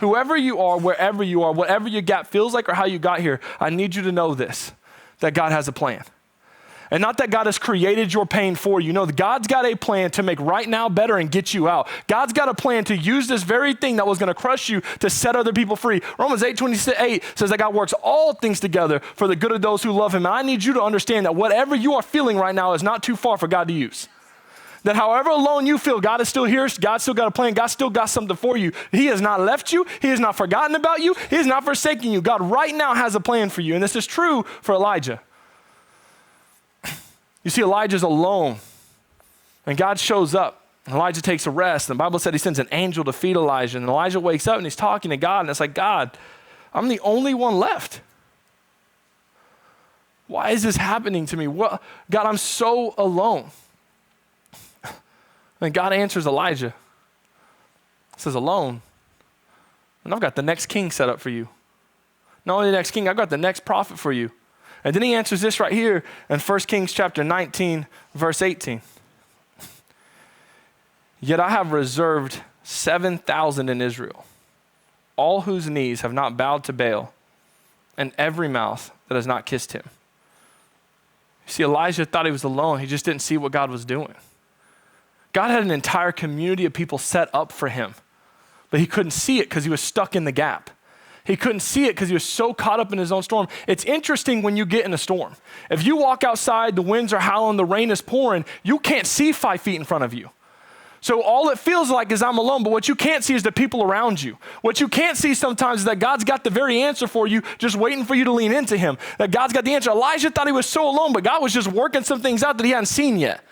Whoever you are, wherever you are, whatever your gap feels like or how you got here, I need you to know this, that God has a plan. And not that God has created your pain for you. No, God's got a plan to make right now better and get you out. God's got a plan to use this very thing that was going to crush you to set other people free. Romans 8:28 says that God works all things together for the good of those who love him. And I need you to understand that whatever you are feeling right now is not too far for God to use. That however alone you feel, God is still here. God's still got a plan. God still got something for you. He has not left you. He has not forgotten about you. He has not forsaken you. God right now has a plan for you. And this is true for Elijah. You see, Elijah's alone, and God shows up. Elijah takes a rest. The Bible said he sends an angel to feed Elijah, and Elijah wakes up and he's talking to God, and it's like, God, I'm the only one left. Why is this happening to me? God, I'm so alone. And God answers Elijah. He says, alone? And I've got the next king set up for you. Not only the next king, I've got the next prophet for you. And then he answers this right here in 1 Kings chapter 19, verse 18. Yet I have reserved 7,000 in Israel, all whose knees have not bowed to Baal, and every mouth that has not kissed him. You see, Elijah thought he was alone. He just didn't see what God was doing. God had an entire community of people set up for him, but he couldn't see it because he was stuck in the gap. He couldn't see it because he was so caught up in his own storm. It's interesting when you get in a storm. If you walk outside, the winds are howling, the rain is pouring, you can't see 5 feet in front of you. So all it feels like is I'm alone, but what you can't see is the people around you. What you can't see sometimes is that God's got the very answer for you, just waiting for you to lean into him. That God's got the answer. Elijah thought he was so alone, but God was just working some things out that he hadn't seen yet.